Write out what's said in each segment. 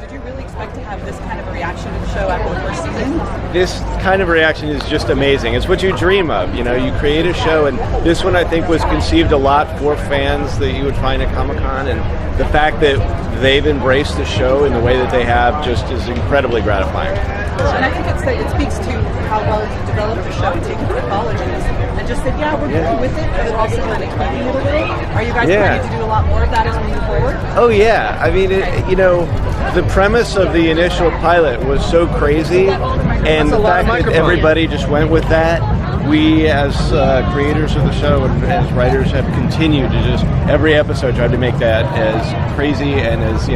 did you really expect to have this kind of a reaction to the show after the first season? This kind of reaction is just amazing. It's what you dream of. You know, you create a show, and this one I think was conceived a lot for fans that you would find at Comic-Con, and the fact that they've embraced the show in the way that they have just is incredibly gratifying. And I think it speaks to how well you developed the show and taken it to college and just said, yeah, we're going with it, but also kind of tweaking it a little. Are you guys planning to do a lot more of that as we move forward? Oh yeah, I mean, the premise of the initial pilot was so crazy, and the fact that everybody just went with that, we as creators of the show and as writers have continued to just, every episode try to make that as crazy and as,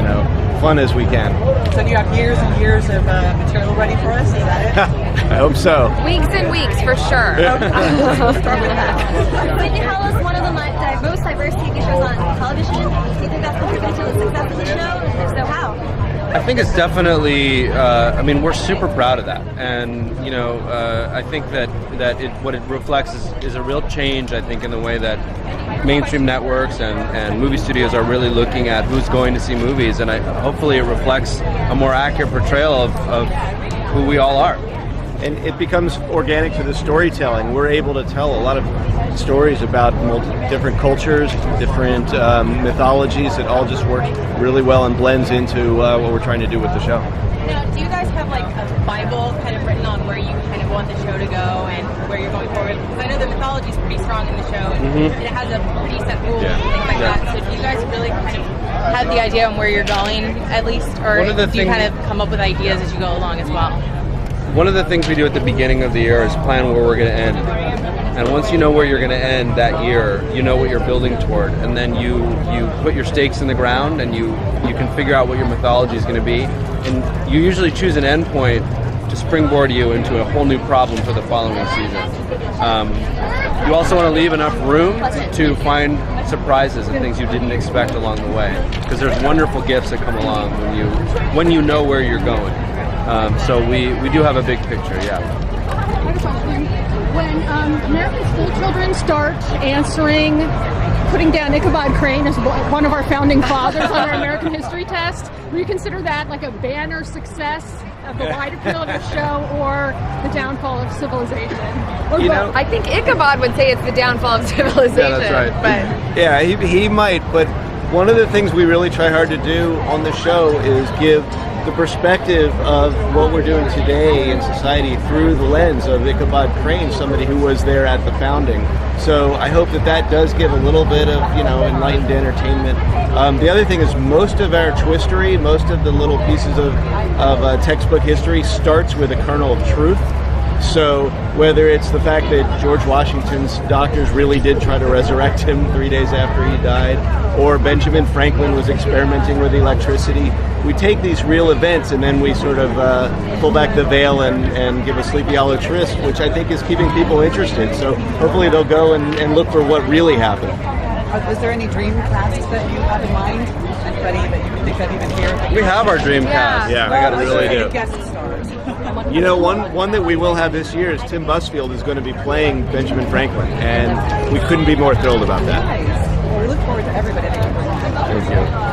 fun as we can. So do you have years and years of material ready for us? Is that it? I hope so. Weeks and weeks, for sure. We'll start with that. Can you tell us one of the most diverse TV shows on television? Do you think that's contributed to the success of the show? And if so, how? I think it's definitely, we're super proud of that. And, I think that what it reflects is a real change, I think, in the way that mainstream networks and movie studios are really looking at who's going to see movies. And hopefully it reflects a more accurate portrayal of who we all are. And it becomes organic to the storytelling. We're able to tell a lot of stories about different cultures, different mythologies. It all just works really well and blends into what we're trying to do with the show. Now, do you guys have like a Bible kind of written on where you kind of want the show to go and where you're going forward? Because I know the mythology is pretty strong in the show, and it has a pretty set rules and things like that. So do you guys really kind of have the idea on where you're going, at least, or do you kind of come up with ideas as you go along as well? One of the things we do at the beginning of the year is plan where we're going to end. And once you know where you're going to end that year, you know what you're building toward. And then you put your stakes in the ground, and you can figure out what your mythology is going to be. And you usually choose an end point to springboard you into a whole new problem for the following season. You also want to leave enough room to find surprises and things you didn't expect along the way. Because there's wonderful gifts that come along when you know where you're going. So we do have a big picture, yeah. When American school children start putting down Ichabod Crane as one of our founding fathers on our American history test, will you consider that like a banner success of the wide appeal of the show or the downfall of civilization? I think Ichabod would say it's the downfall of civilization. Yeah, that's right. But Yeah, he might, but one of the things we really try hard to do on the show is give the perspective of what we're doing today in society through the lens of Ichabod Crane, somebody who was there at the founding. So I hope that does give a little bit of, enlightened entertainment. The other thing is most of our twistery, most of the little pieces of textbook history starts with a kernel of truth. So whether it's the fact that George Washington's doctors really did try to resurrect him 3 days after he died, or Benjamin Franklin was experimenting with electricity, we take these real events and then we sort of pull back the veil and give a Sleepy Hollow twist, which I think is keeping people interested. So hopefully they'll go and look for what really happened. Is there any dream casts that you have in mind? Anybody that you think of even here? We have our dream cast. Yeah. I got to really do. Guest stars. One that we will have this year is Tim Busfield is going to be playing Benjamin Franklin, and we couldn't be more thrilled about that. Nice. Well, we look forward to everybody that you bring on. Thank you.